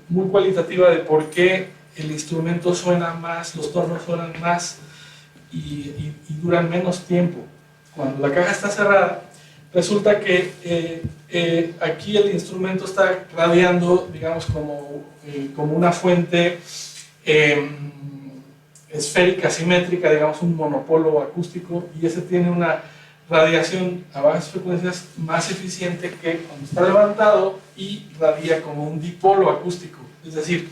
C: muy cualitativa de por qué el instrumento suena más, los tonos suenan más y duran menos tiempo cuando la caja está cerrada. Resulta que aquí el instrumento está radiando, digamos, como una fuente esférica, simétrica, digamos un monopolo acústico, y ese tiene una radiación a bajas frecuencias más eficiente que cuando está levantado y radia como un dipolo acústico. Es decir,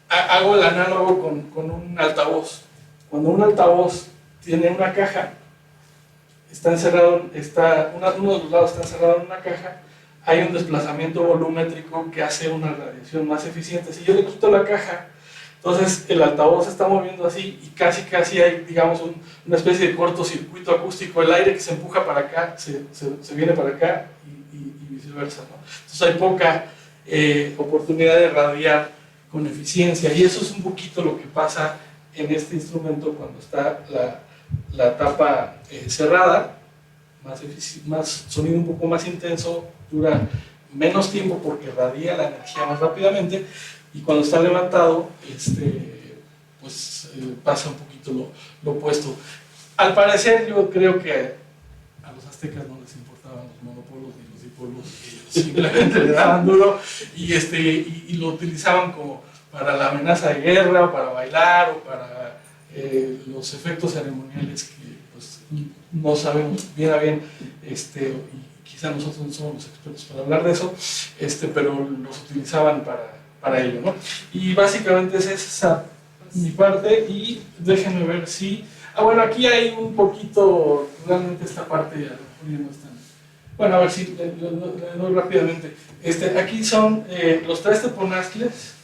C: hago el análogo con un altavoz. Cuando un altavoz tiene una caja, está encerrado, uno de los lados está encerrado en una caja, hay un desplazamiento volumétrico que hace una radiación más eficiente. Si yo le quito la caja, entonces el altavoz se está moviendo así, y casi hay, digamos, una especie de cortocircuito acústico. El aire que se empuja para acá se viene para acá, y viceversa, ¿no? Entonces hay poca oportunidad de radiar con eficiencia, y eso es un poquito lo que pasa en este instrumento cuando está la tapa cerrada. Más sonido un poco más intenso, dura menos tiempo porque radia la energía más rápidamente, y cuando está levantado pasa un poquito lo opuesto. Al parecer, yo creo que a los aztecas no les importaban los monopolos ni los dipolos, simplemente le daban duro, y lo utilizaban como para la amenaza de guerra, o para bailar, o para los efectos ceremoniales que pues no sabemos bien a bien, y quizá nosotros no somos los expertos para hablar de eso, pero los utilizaban para ello, ¿no? Y básicamente es esa mi parte, y déjenme ver si... bueno, aquí hay un poquito, realmente esta parte ya no está. Bueno, a ver si le doy rápidamente. Aquí son los tres teponaztles,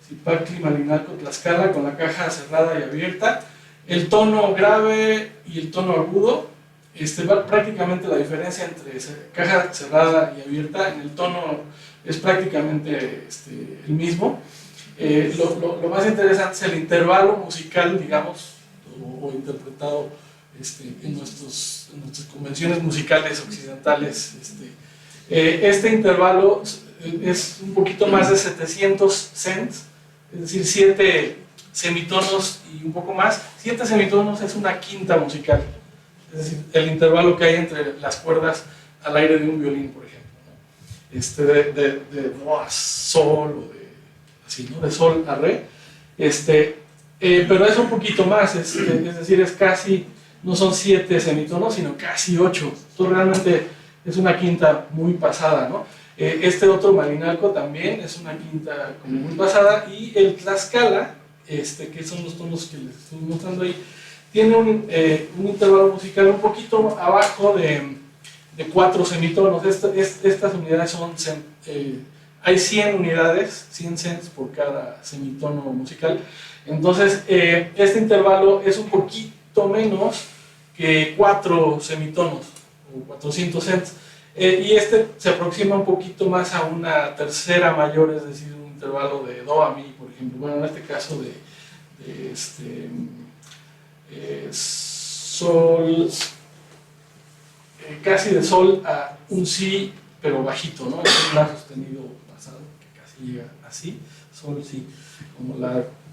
C: Zipactli, Malinalco, Tlaxcala, con la caja cerrada y abierta. El tono grave y el tono agudo, prácticamente la diferencia entre caja cerrada y abierta en el tono es prácticamente el mismo. Lo más interesante es el intervalo musical, digamos, o interpretado en nuestras convenciones musicales occidentales. Este intervalo es un poquito más de 700 cents, es decir, 7 semitonos y un poco más. 7 semitonos es una quinta musical, es decir, el intervalo que hay entre las cuerdas al aire de un violín, por ejemplo, ¿no? De do a sol, o así, ¿no? De sol a re, pero es un poquito más, es decir, es casi, no son 7 semitonos, sino casi 8. Esto realmente es una quinta muy pasada, ¿no? Otro Malinalco también es una quinta como muy pasada, y el Tlaxcala, que son los tonos que les estoy mostrando ahí, tiene un intervalo musical un poquito abajo de 4 semitonos. Estas unidades son, hay 100 unidades, 100 cents por cada semitono musical. Entonces, este intervalo es un poquito menos que 4 semitonos, o 400 cents. Y este se aproxima un poquito más a una tercera mayor, es decir, un intervalo de do a mi, por ejemplo. Bueno, en este caso de sol, casi de sol a un si, pero bajito, ¿no? Es un la sostenido basado, que casi llega así, sol, si, como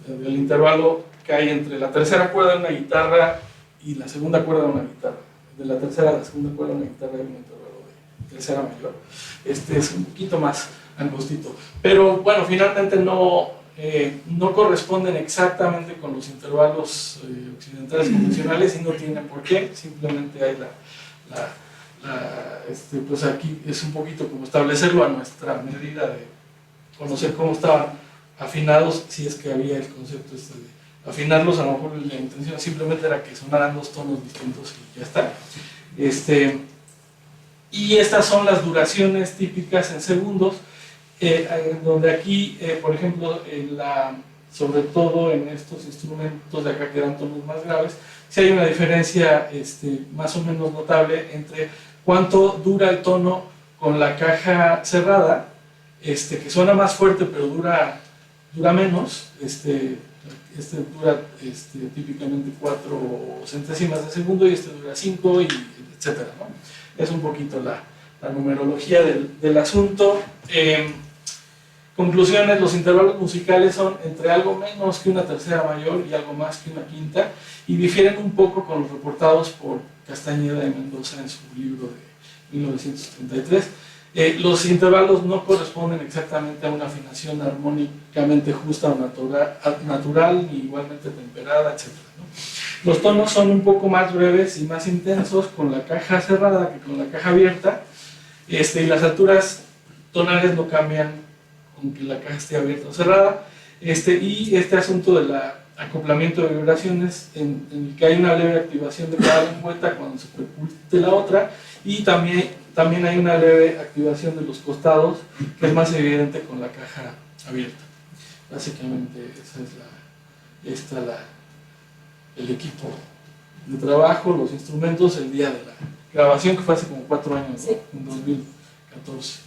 C: el intervalo que hay entre la tercera cuerda de una guitarra y la segunda cuerda de una guitarra. De la tercera a la segunda cuerda de una guitarra hay un intervalo de tercera mayor. Este es un poquito más angostito. Pero bueno, finalmente no corresponden exactamente con los intervalos occidentales convencionales y no tienen por qué, simplemente hay pues aquí es un poquito como establecerlo a nuestra medida de conocer cómo estaban afinados, si es que había el concepto de afinarlos. A lo mejor la intención simplemente era que sonaran 2 tonos distintos y ya está. Y estas son las duraciones típicas en segundos, donde aquí, por ejemplo, sobre todo en estos instrumentos de acá que dan tonos más graves, sí hay una diferencia más o menos notable entre cuánto dura el tono con la caja cerrada, que suena más fuerte pero dura menos, dura típicamente 4 centésimas de segundo y dura 5, y etcétera, ¿no? Es un poquito la numerología del asunto. Conclusiones: los intervalos musicales son entre algo menos que una tercera mayor y algo más que una quinta, y difieren un poco con los reportados por Castañeda y Mendoza en su libro de 1933. Los intervalos no corresponden exactamente a una afinación armónicamente justa o natural, ni igualmente temperada, etc., ¿no? Los tonos son un poco más breves y más intensos con la caja cerrada que con la caja abierta, y las alturas tonales no cambian con que la caja esté abierta o cerrada. Y este asunto del acoplamiento de vibraciones, en el que hay una leve activación de cada lengüeta cuando se percute la otra, y también hay una leve activación de los costados, que es más evidente con la caja abierta. Básicamente esa es el equipo de trabajo, los instrumentos, el día de la grabación, que fue hace como 4 años, ¿no? En 2014.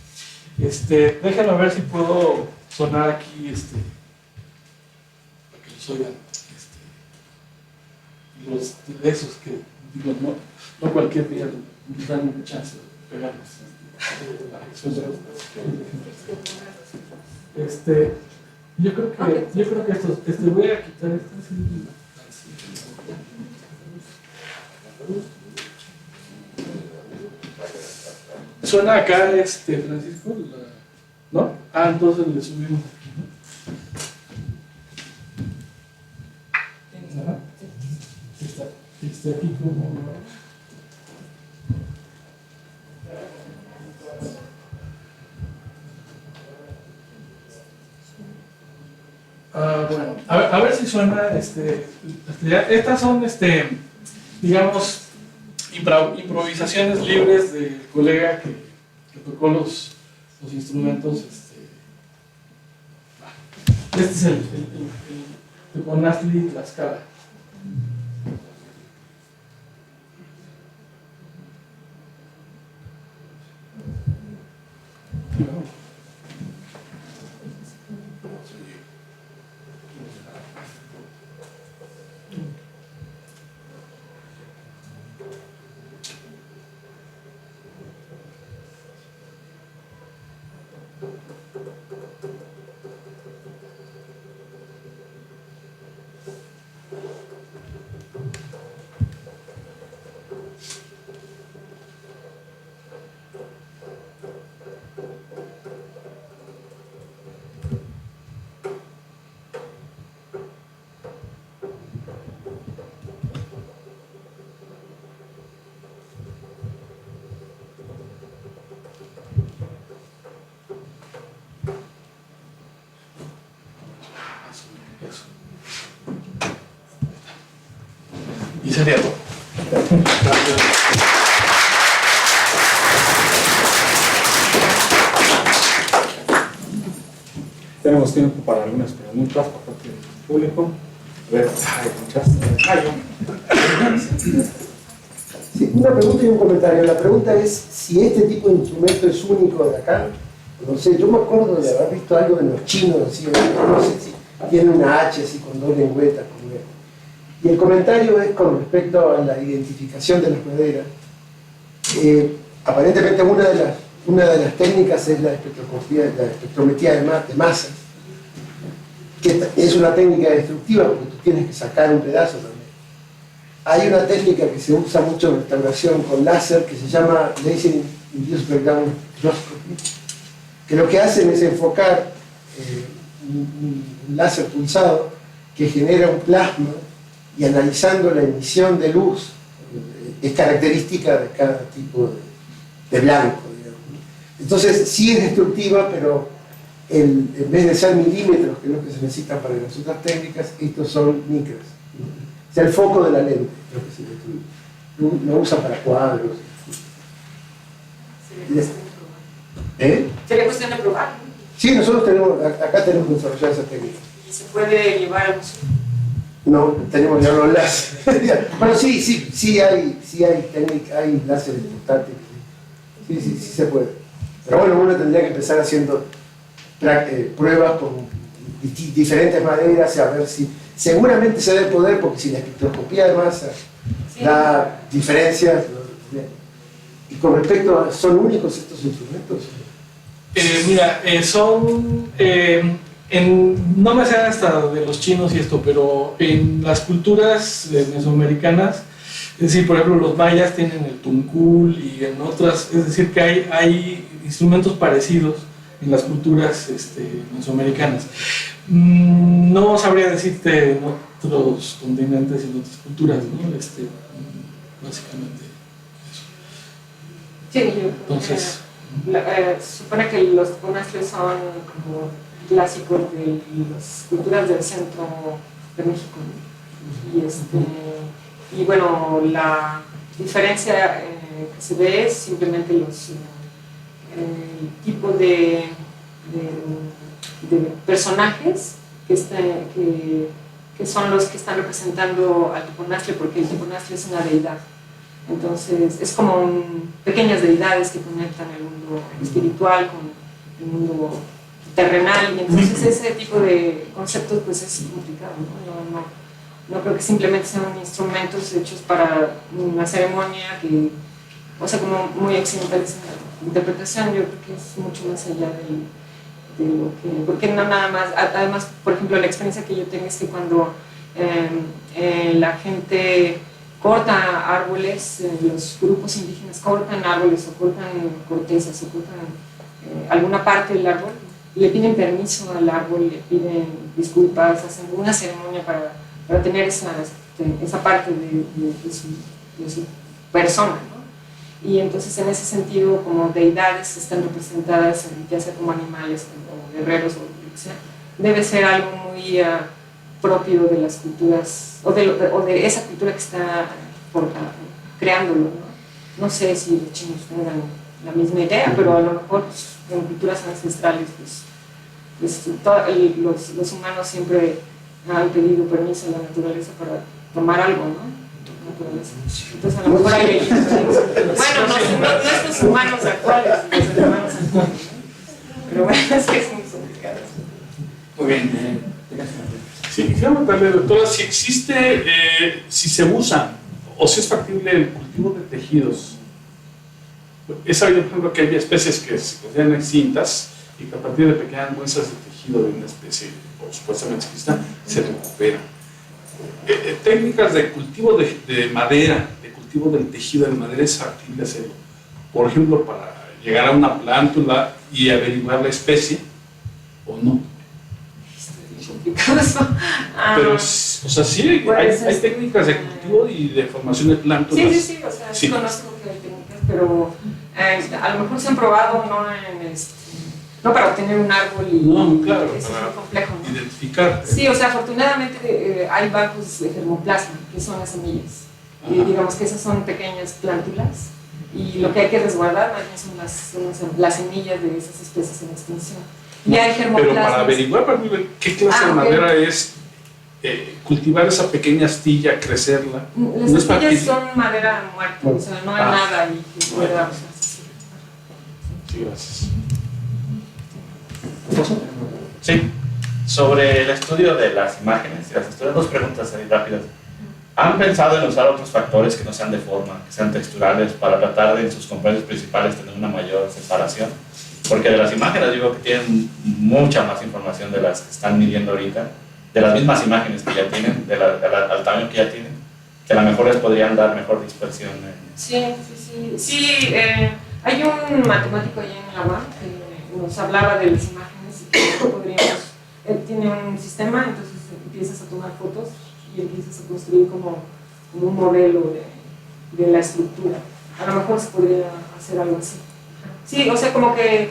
C: Déjenme ver si puedo sonar aquí, para que los oigan, los de esos que, digo, no cualquier día nos dan una chance de pegarnos. Yo creo que estos, voy a quitar estos. ¿Suena acá, Francisco? ¿No? Ah, entonces le subimos aquí, ¿no? Ajá. Está aquí como... bueno, a ver si suena, estas son, digamos, improvisaciones libres del colega que tocó los instrumentos. Este es el Teponazli Tlaxcala. sería todo.
A: Tenemos tiempo para algunas preguntas por parte del público. A ver, hay muchas.
D: Sí, una pregunta y un comentario. La pregunta es si este tipo de instrumento es único de acá. No sé, yo me acuerdo de haber visto algo de los chinos, así, no sé si tiene una H así con dos lengüetas. Y el comentario es con respecto a la identificación de las maderas. Aparentemente una de las técnicas es la espectrometría de masas, que es una técnica destructiva porque tú tienes que sacar un pedazo también. Hay una técnica que se usa mucho en restauración con láser que se llama Laser Induced Breakdown Microscopy, que lo que hacen es enfocar un láser pulsado que genera un plasma y analizando la emisión de luz es característica de cada tipo de blanco, digamos. Entonces sí es destructiva, pero en vez de ser milímetros, que es lo que se necesita para las otras técnicas, estos son micras. O sea, el foco de la lente lo que se destruye. Lo usan para cuadros.
B: Sería cuestión de probar.
D: Sí, nosotros acá tenemos desarrollado esa técnica.
B: ¿Y se puede llevar al museo?
D: No, tenemos ya los láseres. Bueno, sí hay técnica, hay láseres portátiles. Sí se puede. Pero bueno, uno tendría que empezar haciendo pruebas con diferentes maderas, a ver si seguramente se debe poder, porque si la espectroscopía de masa da diferencias. Y con respecto a, ¿son únicos estos instrumentos?
C: Mira, son, no me sé hasta de los chinos y esto, pero en las culturas mesoamericanas, es decir, por ejemplo, los mayas tienen el tuncul y en otras, es decir, que hay instrumentos parecidos en las culturas mesoamericanas. No sabría decirte en otros continentes y en otras culturas, ¿no? Básicamente eso.
B: Sí,
C: Entonces,
B: se supone que los tupunastres son como clásicos de las culturas del centro de México, ¿no? Y bueno, la diferencia que se ve es simplemente el tipo de personajes que son los que están representando al tupunastre, porque el tupunastre es una deidad. Entonces, es como pequeñas deidades que conectan el mundo espiritual con el mundo terrenal, y entonces ese tipo de conceptos pues es complicado, ¿no? No creo que simplemente sean instrumentos hechos para una ceremonia o sea, como muy occidentalizada. La interpretación yo creo que es mucho más allá de lo que... Porque no nada más... Además, por ejemplo, la experiencia que yo tengo es que cuando la gente corta árboles, los grupos indígenas cortan árboles o cortan cortezas o cortan alguna parte del árbol, le piden permiso al árbol, le piden disculpas, hacen una ceremonia para tener esa parte de su persona, ¿no? Y entonces en ese sentido, como deidades están representadas, ya sea como animales o guerreros o lo que sea, debe ser algo muy propio de las culturas, o de esa cultura que está creándolo, ¿no? No sé si los chinos tengan la misma idea, pero a lo mejor pues, en culturas ancestrales los humanos siempre han pedido permiso a la naturaleza para tomar algo, ¿no? Entonces a lo mejor hay... Bueno, no estos humanos actuales, los humanos actuales, ¿no? Pero bueno, es que es muy complicado.
E: Muy bien.
F: Sí, quisiera preguntarle, doctora, si existe, si se usa o si es factible el cultivo de tejidos. He sabido, por ejemplo, que hay especies que se consideran extintas y que a partir de pequeñas muestras de tejido de una especie, o supuestamente extinta, se recuperan. Técnicas de cultivo de madera, de cultivo del tejido de madera, ¿es factible hacerlo? Por ejemplo, para llegar a una plántula y averiguar la especie, ¿o no? Pero, o sea, sí, hay técnicas de cultivo y de formación de plántulas.
B: Sí, o sea, sí conozco que hay técnicas, pero a lo mejor se han probado no para obtener un árbol y
F: no, claro,
B: eso
F: para
B: es muy complejo, ¿no?
F: Identificar.
B: Sí, o sea, afortunadamente hay bancos de germoplasma, que son las semillas. digamos que esas son pequeñas plántulas, y lo que hay que resguardar más bien son las semillas de esas especies en extinción. Y hay
F: Pero
B: germoplasmas.
F: para averiguar qué clase de
B: ok.
F: madera es, cultivar esa pequeña astilla, crecerla,
B: Las
F: no es
B: astillas
F: factible.
B: son madera muerta, o sea, no hay nada ahí que pueda usarse.
F: Sí, gracias.
E: Sí, sobre el estudio de las imágenes y las historias, dos preguntas ahí rápidas. ¿Han pensado en usar otros factores que no sean de forma, que sean texturales, para tratar de en sus componentes principales tener una mayor separación? Porque de las imágenes digo que tienen mucha más información de las que están midiendo ahorita, de las mismas imágenes que ya tienen, al tamaño que ya tienen, que a lo mejor les podrían dar mejor dispersión.
B: Sí, hay un matemático allá en la UAM que nos hablaba de las imágenes y que podríamos, él tiene un sistema, entonces empiezas a tomar fotos y empiezas a construir como un modelo de la estructura. A lo mejor se podría hacer algo así. Sí, o sea, como que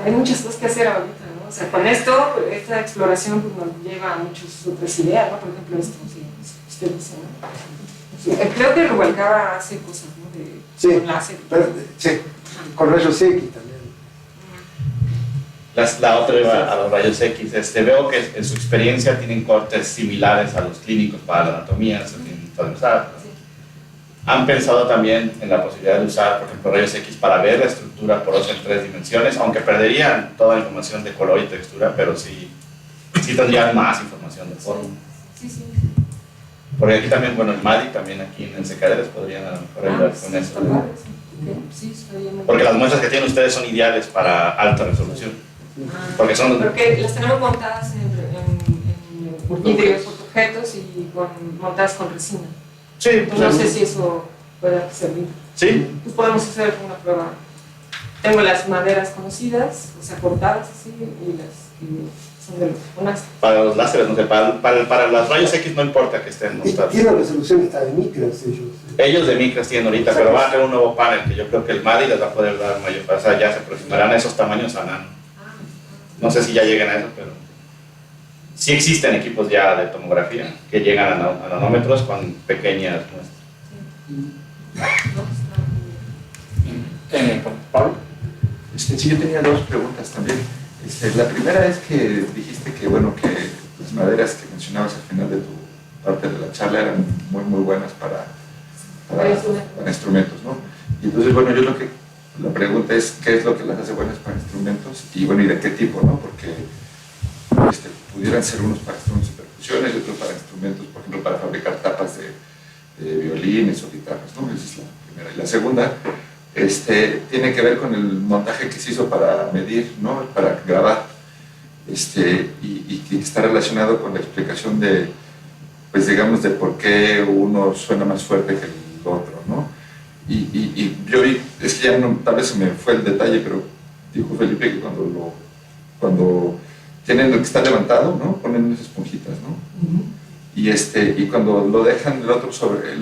B: hay muchas cosas que hacer ahorita, ¿no? O sea, con esta exploración pues, nos lleva a muchas otras ideas, ¿no? Por ejemplo, esto, sí, usted dice, ¿no? Sí, creo que Rubalcaba hace cosas, ¿no? Con láser.
D: Sí, con rayos X también.
E: La otra iba a los rayos X. Veo que en su experiencia tienen cortes similares a los clínicos para la anatomía, se tienen que usar.
B: Sí.
E: ¿Han pensado también en la posibilidad de usar, por ejemplo, rayos X para ver la estructura porosa en 3 dimensiones? Aunque perderían toda la información de color y textura, pero sí tendrían más información de forma.
B: Sí.
E: Porque aquí también, bueno, el MADI también aquí en el Secaderes podrían a lo mejor ayudar con eso. ¿no?
B: Sí, estaría muy
E: Porque
B: bien.
E: las muestras que tienen ustedes son ideales para alta resolución. Porque son...
B: Porque las tenemos montadas en vidrios, objetos y montadas con resina.
E: Sí,
B: Pues no sé si eso pueda servir.
E: Sí,
B: Pues podemos hacer una prueba. Tengo las maderas conocidas, o sea, cortadas así, y las que son de unas.
E: para los láseres, no sé, para los rayos X no importa que estén montados.
D: Tienen resolución hasta de micras ellos.
E: Ellos de micras tienen ahorita, pero van a tener un nuevo panel que yo creo que el MADI les va a poder dar mayor, o sea, ya se aproximarán a esos tamaños a nano. No sé si ya lleguen a eso, pero sí existen equipos ya de tomografía que llegan a nanómetros con pequeñas muestras.
G: Pablo, sí, yo tenía dos preguntas también. La primera es que dijiste que, bueno, que las maderas que mencionabas al final de tu parte de la charla eran muy buenas para instrumentos, ¿no? Y entonces, bueno, la pregunta es, ¿qué es lo que las hace buenas para instrumentos? Y bueno, ¿y de qué tipo, no? Porque pudieran ser unos para instrumentos de percusiones y otros para instrumentos, por ejemplo, para fabricar tapas de violines o guitarras, ¿no? Esa es la primera. Y la segunda, tiene que ver con el montaje que se hizo para medir, ¿no? Para grabar, y que está relacionado con la explicación de, pues digamos, de por qué uno suena más fuerte que el otro, ¿no? Y yo vi, es que ya no, tal vez se me fue el detalle, pero dijo Felipe que cuando tienen lo que está levantado, ¿no? Ponen unas esponjitas, ¿no? Y cuando lo dejan el otro sobre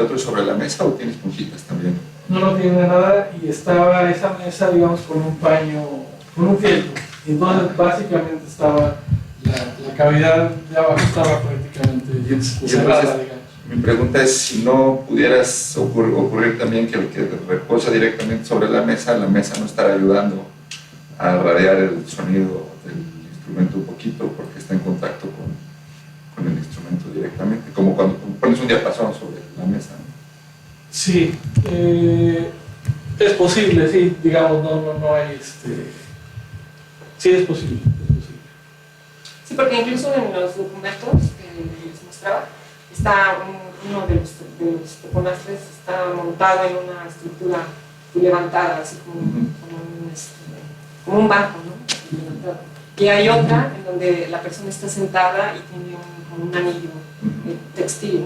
G: la mesa, ¿o tiene esponjitas también?
C: No tiene nada y estaba esa mesa, digamos, con un paño, con un fieltro. Y entonces básicamente estaba, la cavidad de abajo estaba prácticamente cerrada, digamos.
G: Mi pregunta es si no pudieras ocurrir también que el que reposa directamente sobre la mesa no estará ayudando a radiar el sonido del instrumento un poquito porque está en contacto con el instrumento directamente, como cuando pones un diapasón sobre la mesa, ¿no?
C: Sí, es posible, sí, digamos, no hay sí, es posible.
B: Sí, porque incluso en los documentos que les mostraba, está uno de los toponastres está montado en una estructura levantada, así como un banco, ¿no? Levantado. Y hay otra en donde la persona está sentada y tiene como un anillo textil,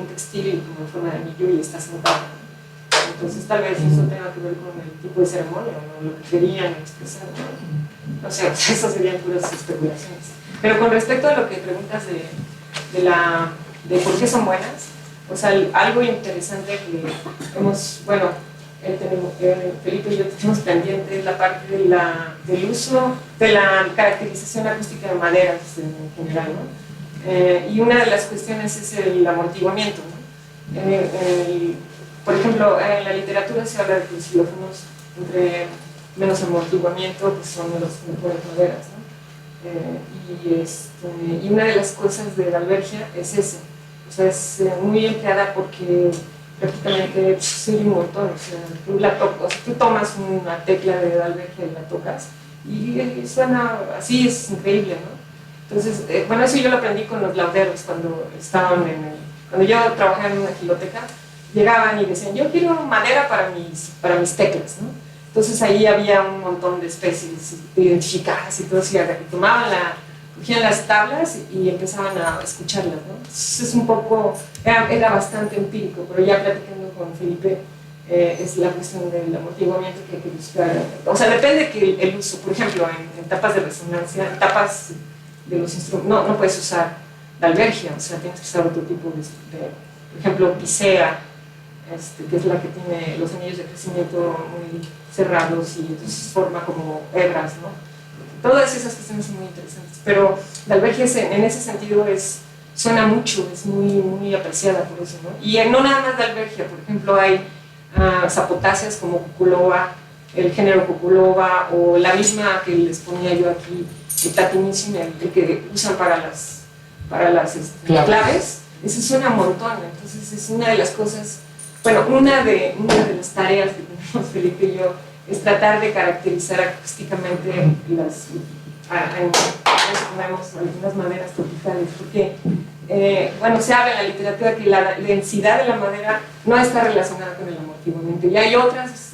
B: como en forma de anillo y está sentada. Entonces tal vez eso tenga que ver con el tipo de ceremonia o lo que querían expresar, ¿no? O sea, eso serían puras especulaciones. Pero con respecto a lo que preguntas de por qué son buenas, o sea, algo interesante que hemos, bueno, Felipe y yo tenemos pendiente es la parte del uso, de la caracterización acústica de maderas en general, ¿no? Y una de las cuestiones es el amortiguamiento, ¿no? por ejemplo, en la literatura se habla de que los xilófonos entre menos amortiguamiento pues son los mejores maderas, ¿no? Y una de las cosas de Dalbergia es ese, o sea, es muy empleada porque prácticamente pues, sirve un montón, o sea, tú tomas una tecla de Dalbergia y la tocas y suena así, es increíble, ¿no? Entonces, bueno, eso yo lo aprendí con los lauderos cuando estaban cuando yo trabajaba en una giloteca, llegaban y decían, yo quiero madera para mis teclas, ¿no? Entonces ahí había un montón de especies identificadas y todo eso, y cogían las tablas y empezaban a escucharlas, ¿no? Entonces es un poco, era bastante empírico, pero ya platicando con Felipe, es la cuestión del amortiguamiento que hay que buscar. O sea, depende que el uso, por ejemplo, en tapas de resonancia, en tapas de los instrumentos, no puedes usar Dalbergia, o sea, tienes que usar otro tipo por ejemplo, Picea, que es la que tiene los anillos de crecimiento muy cerrados y entonces forma como hebras, ¿no? Todas esas cuestiones son muy interesantes, pero Dalbergia en ese sentido suena mucho, es muy, muy apreciada por eso, ¿no? Y no nada más Dalbergia, por ejemplo, hay zapotáceas como Cuculova, el género Cuculova, o la misma que les ponía yo aquí, el Tatimissima, el que usan para las claves, eso suena un montón, entonces es una de las cosas. Bueno, una de las tareas que tenemos Felipe y yo es tratar de caracterizar acústicamente ponemos algunas maderas tropicales, porque bueno, se habla en la literatura que la densidad de la madera no está relacionada con el amortiguamiento, y hay otras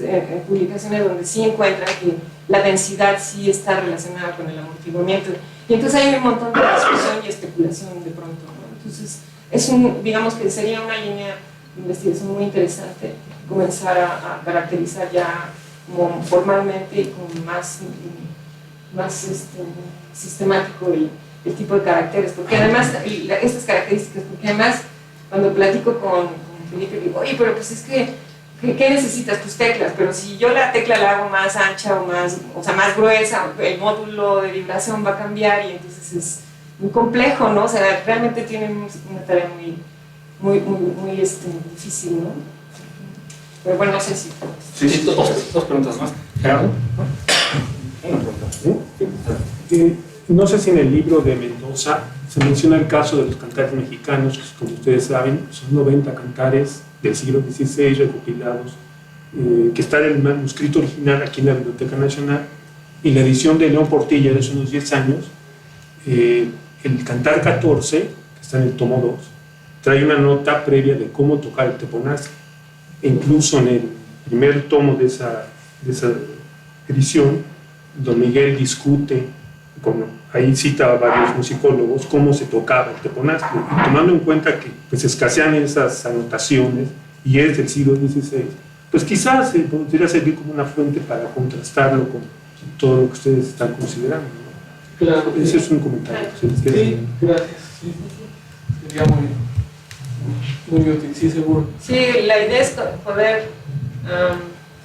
B: publicaciones donde sí encuentran que la densidad sí está relacionada con el amortiguamiento, y entonces hay un montón de discusión y especulación de pronto, ¿no? Entonces digamos que sería una línea de investigación muy interesante comenzar a caracterizar ya como formalmente y con más sistemático el tipo de caracteres, porque además estas características, porque además cuando platico con Felipe digo, oye, pero pues es que ¿qué necesitas? Tus teclas, pero si yo la tecla la hago más ancha o sea, más gruesa, el módulo de vibración va a cambiar y entonces es muy complejo, ¿no? O sea, realmente tienen una tarea muy difícil, ¿no? Pero bueno, no sé si...
A: Sí, dos preguntas más. Gerardo. Una pregunta.
H: No sé si en el libro de Mendoza se menciona el caso de los cantares mexicanos, que como ustedes saben, son 90 cantares del siglo XVI recopilados, que está en el manuscrito original aquí en la Biblioteca Nacional, y la edición de León Portilla de hace unos 10 años, el cantar 14, que está en el tomo 2, trae una nota previa de cómo tocar el teponazli. E incluso en el primer tomo de esa edición, don Miguel discute, ahí cita a varios musicólogos, cómo se tocaba el teponazli, y tomando en cuenta que pues, escasean esas anotaciones y es del siglo XVI, pues quizás podría servir como una fuente para contrastarlo con todo lo que ustedes están considerando, ¿no?
C: Claro.
H: Ese es un comentario.
C: Sí, gracias. Sí. Sería muy útil, sí, seguro.
B: Sí, la idea es poder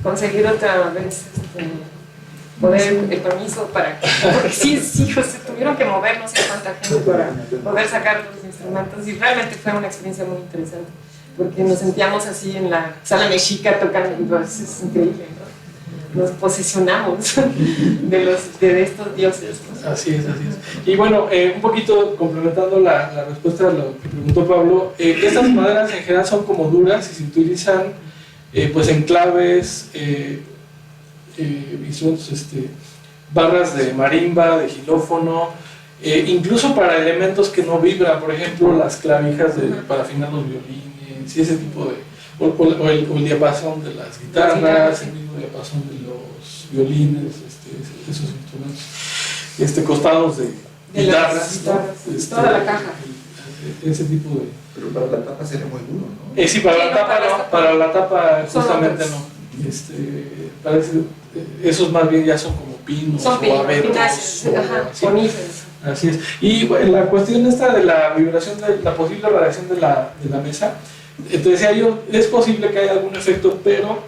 B: conseguir otra vez el permiso porque sí, se tuvieron que mover no sé cuánta gente para poder sacar los instrumentos, y realmente fue una experiencia muy interesante porque nos sentíamos así en la sala mexica tocando, y pues es increíble, ¿no? Nos posesionamos de estos dioses, ¿no?
C: Así es. Y bueno, un poquito complementando la respuesta a lo que preguntó Pablo, estas maderas en general son como duras y se utilizan pues en claves, instrumentos, barras de marimba, de xilófono, incluso para elementos que no vibran, por ejemplo las clavijas para afinar los violines y ese tipo de, o el diapasón de las guitarras, el mismo diapasón de los violines, esos instrumentos, costados de guitarras, ¿no?
B: Toda la caja.
C: Ese tipo de...
G: Pero para la tapa sería muy duro, ¿no?
C: Sí, para la tapa no, para la tapa justamente
B: Solo,
C: no. Parece, esos más bien ya son como pinos
B: son
C: o abetos.
B: Coníferas.
C: Así es. Y bueno, la cuestión esta de la vibración, de la posible radiación de la mesa, decía yo, es posible que haya algún efecto, pero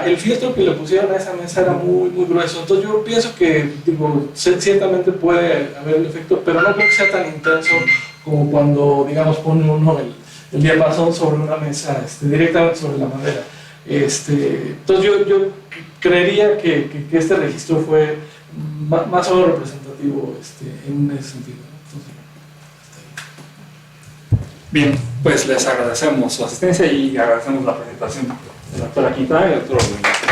C: el fieltro que le pusieron a esa mesa era muy, muy grueso. Entonces yo pienso que, ciertamente puede haber el efecto, pero no creo que sea tan intenso como cuando, digamos, pone uno el diapasón sobre una mesa, directamente sobre la madera. Entonces yo creería que este registro fue más o menos representativo en ese sentido, ¿no? Entonces,
A: Bien, pues les agradecemos su asistencia y agradecemos la presentación del doctor Quintana y del doctor Ordóñez.